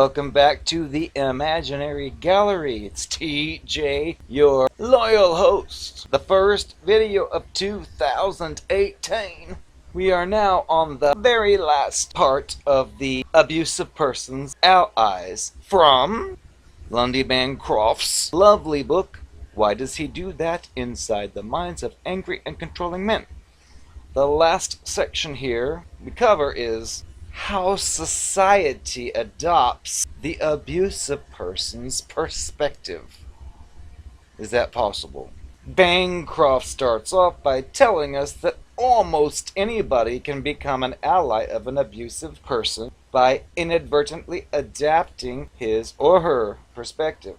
Welcome back to the Imaginary Gallery. It's TJ, your loyal host. The first video of 2018. We are now on the very last part of the Abusive Person's Allies from Lundy Bancroft's lovely book, Why Does He Do That? Inside the Minds of Angry and Controlling Men. The last section here we cover is how society adopts the abusive person's perspective. Is that possible? Bancroft starts off by telling us that almost anybody can become an ally of an abusive person by inadvertently adapting his or her perspective.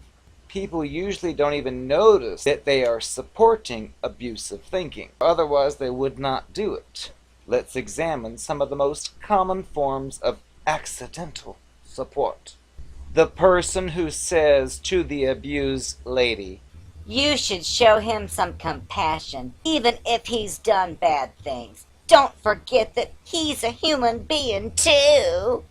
People usually don't even notice that they are supporting abusive thinking. Otherwise, they would not do it. Let's examine some of the most common forms of accidental support. The person who says to the abused lady, "You should show him some compassion, even if he's done bad things. Don't forget that he's a human being, too."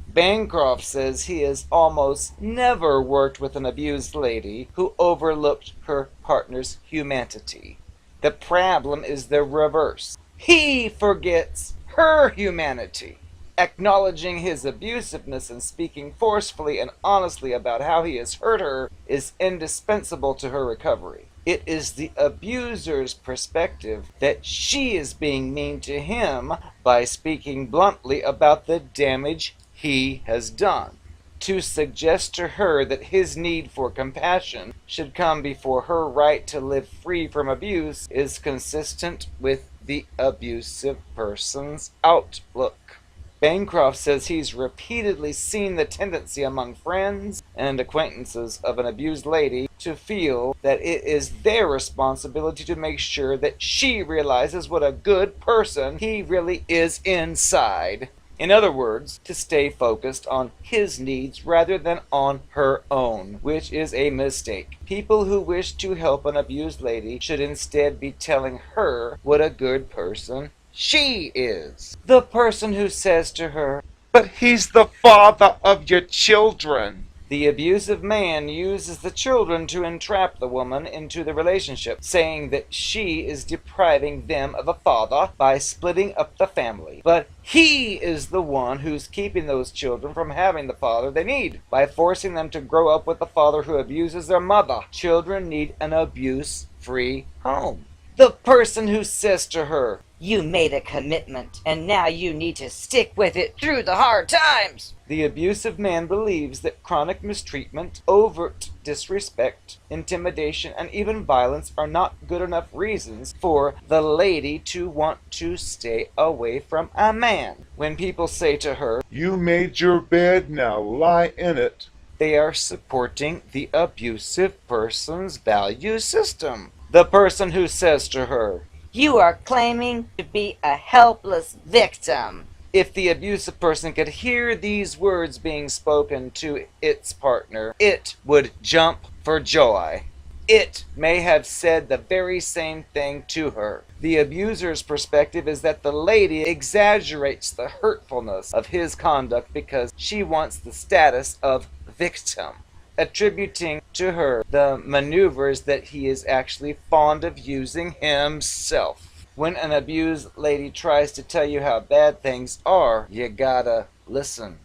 Bancroft says he has almost never worked with an abused lady who overlooked her partner's humanity. The problem is the reverse. He forgets her humanity. Acknowledging his abusiveness and speaking forcefully and honestly about how he has hurt her is indispensable to her recovery. It is the abuser's perspective that she is being mean to him by speaking bluntly about the damage he has done. To suggest to her that his need for compassion should come before her right to live free from abuse is consistent with the abusive person's outlook. Bancroft says he's repeatedly seen the tendency among friends and acquaintances of an abused lady to feel that it is their responsibility to make sure that she realizes what a good person he really is inside. In other words, to stay focused on his needs rather than on her own, which is a mistake. People who wish to help an abused lady should instead be telling her what a good person she is. The person who says to her, "But he's the father of your children." The abusive man uses the children to entrap the woman into the relationship, saying that she is depriving them of a father by splitting up the family. But he is the one who's keeping those children from having the father they need by forcing them to grow up with a father who abuses their mother. Children need an abuse-free home. The person who says to her, "You made a commitment, and now you need to stick with it through the hard times." The abusive man believes that chronic mistreatment, overt disrespect, intimidation, and even violence are not good enough reasons for the lady to want to stay away from a man. When people say to her, "You made your bed, now lie in it," they are supporting the abusive person's value system. The person who says to her, "You are claiming to be a helpless victim." if the abusive person could hear these words being spoken to its partner, it would jump for joy. It may have said the very same thing to her. The abuser's perspective is that the lady exaggerates the hurtfulness of his conduct because she wants the status of victim, attributing to her the maneuvers that he is actually fond of using himself. When an abused lady tries to tell you how bad things are, you gotta listen.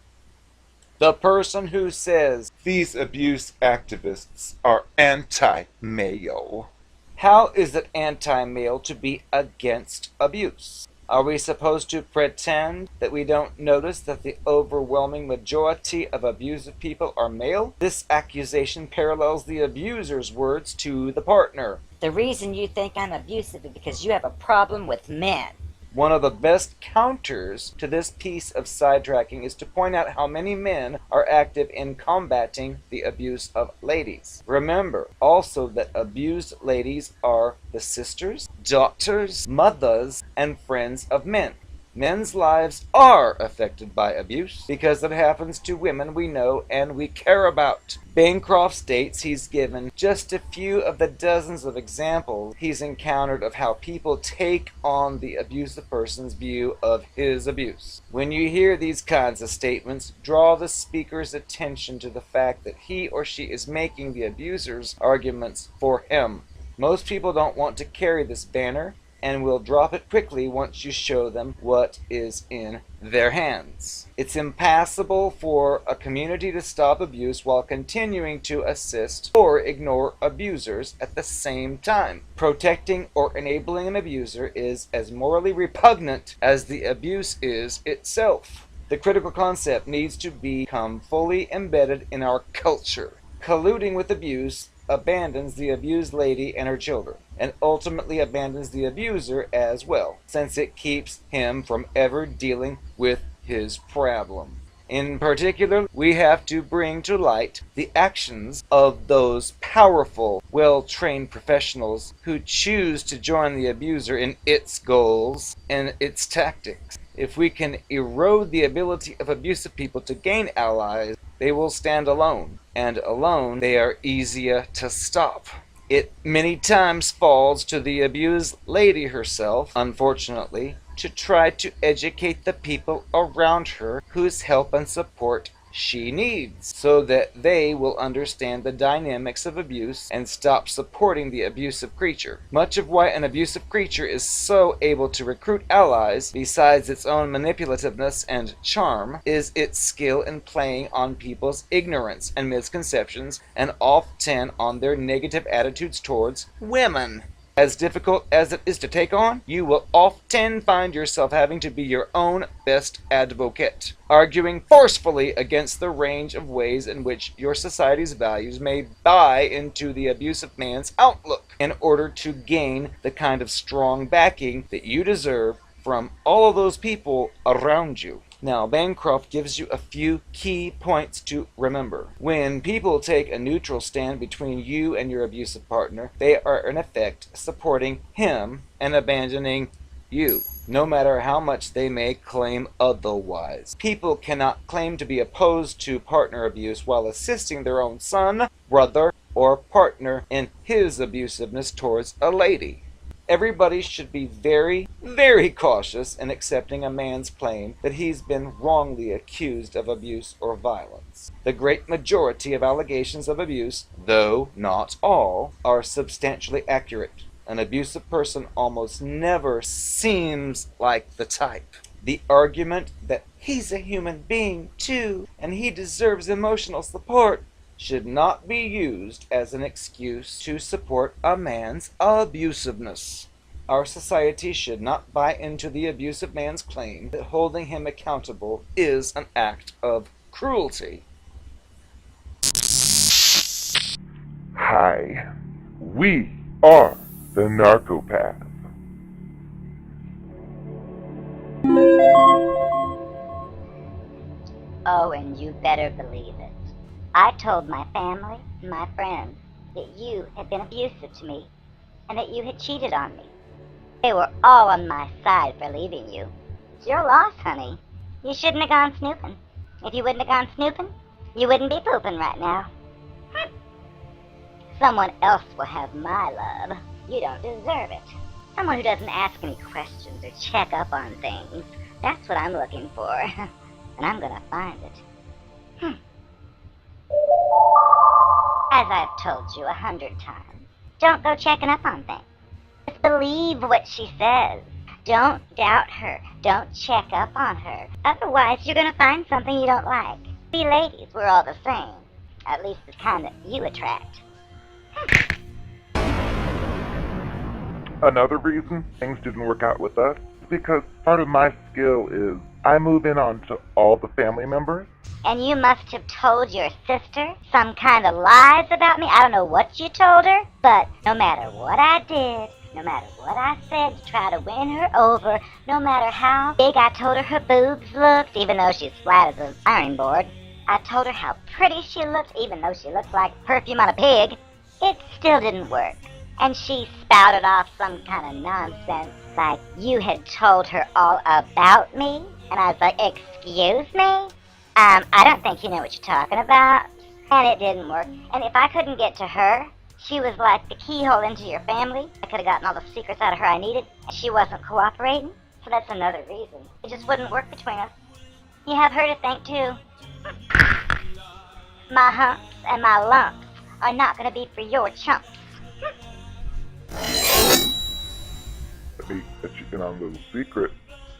The person who says, "These abuse activists are anti-male." how is it anti-male to be against abuse? Are we supposed to pretend that we don't notice that the overwhelming majority of abusive people are male? This accusation parallels the abuser's words to the partner. "The reason you think I'm abusive is because you have a problem with men." One of the best counters to this piece of sidetracking is to point out how many men are active in combating the abuse of ladies. Remember also that abused ladies are the sisters, daughters, mothers, and friends of men. Men's lives are affected by abuse because it happens to women we know and we care about. Bancroft states he's given just a few of the dozens of examples he's encountered of how people take on the abusive person's view of his abuse. When you hear these kinds of statements, draw the speaker's attention to the fact that he or she is making the abuser's arguments for him. Most people don't want to carry this banner and will drop it quickly once you show them what is in their hands. It's impossible for a community to stop abuse while continuing to assist or ignore abusers at the same time. Protecting or enabling an abuser is as morally repugnant as the abuse is itself. The critical concept needs to become fully embedded in our culture. Colluding with abuse abandons the abused lady and her children, and ultimately abandons the abuser as well, since it keeps him from ever dealing with his problem. In particular, we have to bring to light the actions of those powerful, well-trained professionals who choose to join the abuser in its goals and its tactics. If we can erode the ability of abusive people to gain allies, they will stand alone, and alone they are easier to stop. It many times falls to the abused lady herself, unfortunately, to try to educate the people around her whose help and support she needs, so that they will understand the dynamics of abuse and stop supporting the abusive creature. Much of why an abusive creature is so able to recruit allies, besides its own manipulativeness and charm, is its skill in playing on people's ignorance and misconceptions, and often on their negative attitudes towards women. As difficult as it is to take on, you will often find yourself having to be your own best advocate, arguing forcefully against the range of ways in which your society's values may buy into the abusive man's outlook in order to gain the kind of strong backing that you deserve from all of those people around you. Now, Bancroft gives you a few key points to remember. When people take a neutral stand between you and your abusive partner, they are in effect supporting him and abandoning you, no matter how much they may claim otherwise. People cannot claim to be opposed to partner abuse while assisting their own son, brother, or partner in his abusiveness towards a lady. Everybody should be very, very cautious in accepting a man's claim that he's been wrongly accused of abuse or violence. The great majority of allegations of abuse, though not all, are substantially accurate. An abusive person almost never seems like the type. The argument that he's a human being too, and he deserves emotional support, should not be used as an excuse to support a man's abusiveness. Our society should not buy into the abusive man's claim that holding him accountable is an act of cruelty. Hi, we are the Narcopath. Oh, and you better believe it. I told my family and my friends that you had been abusive to me and that you had cheated on me. They were all on my side for leaving you. It's your loss, honey. You shouldn't have gone snooping. If you wouldn't have gone snooping, you wouldn't be pooping right now. Someone else will have my love. You don't deserve it. Someone who doesn't ask any questions or check up on things. That's what I'm looking for. And I'm gonna find it. As I've told you 100 times, don't go checking up on things. Just believe what she says. Don't doubt her. Don't check up on her. Otherwise, you're going to find something you don't like. We ladies, we're all the same. At least the kind that you attract. Another reason things didn't work out with us is because part of my skill is I move in on to all the family members. And you must have told your sister some kind of lies about me. I don't know what you told her, but no matter what I did, no matter what I said to try to win her over, no matter how big I told her boobs looked, even though she's flat as an ironing board, I told her how pretty she looked, even though she looked like perfume on a pig, it still didn't work. And she spouted off some kind of nonsense, like you had told her all about me. And I was like, excuse me? I don't think you know what you're talking about. And it didn't work. And if I couldn't get to her, she was like the keyhole into your family. I could have gotten all the secrets out of her I needed, and she wasn't cooperating. So that's another reason. It just wouldn't work between us. You have her to thank, too. My humps and my lumps are not going to be for your chumps. Let me let you in on a little secret.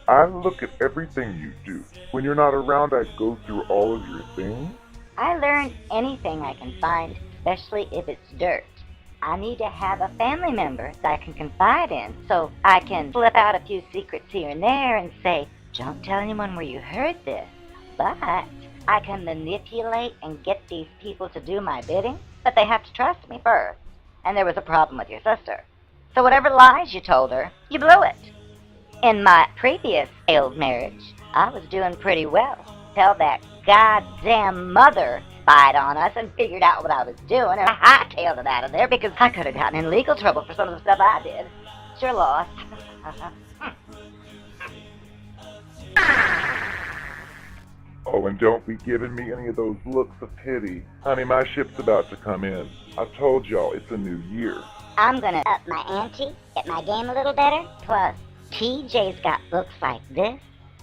I look at everything you do. When you're not around, I go through all of your things. I learn anything I can find, especially if it's dirt. I need to have a family member that I can confide in, so I can slip out a few secrets here and there and say, don't tell anyone where you heard this. But I can manipulate and get these people to do my bidding, but they have to trust me first. And there was a problem with your sister. So whatever lies you told her, you blew it. In my previous failed marriage, I was doing pretty well. Till that goddamn mother spied on us and figured out what I was doing, and I hightailed it out of there because I could have gotten in legal trouble for some of the stuff I did. Sure lost. Oh, and don't be giving me any of those looks of pity. Honey, my ship's about to come in. I told y'all it's a new year. I'm gonna up my ante, get my game a little better. Plus, TJ's got books like this.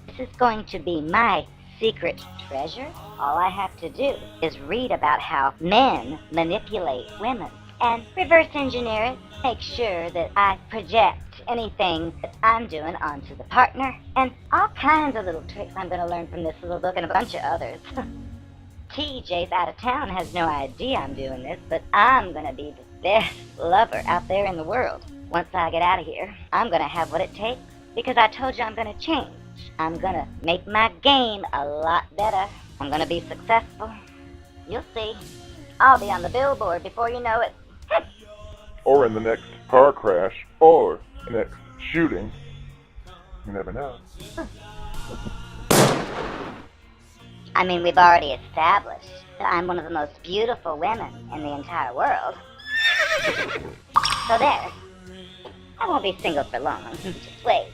This is going to be my secret treasure. All I have to do is read about how men manipulate women and reverse engineer it. Make sure that I project anything that I'm doing onto the partner, and all kinds of little tricks I'm going to learn from this little book and a bunch of others. TJ's out of town, has no idea I'm doing this, but I'm going to be the best lover out there in the world. Once I get out of here, I'm going to have what it takes, because I told you I'm going to change. I'm going to make my game a lot better. I'm going to be successful. You'll see. I'll be on the billboard before you know it. Or in the next car crash, or the next shooting. You never know. I mean, we've already established that I'm one of the most beautiful women in the entire world. So there. I won't be single for long. Just wait.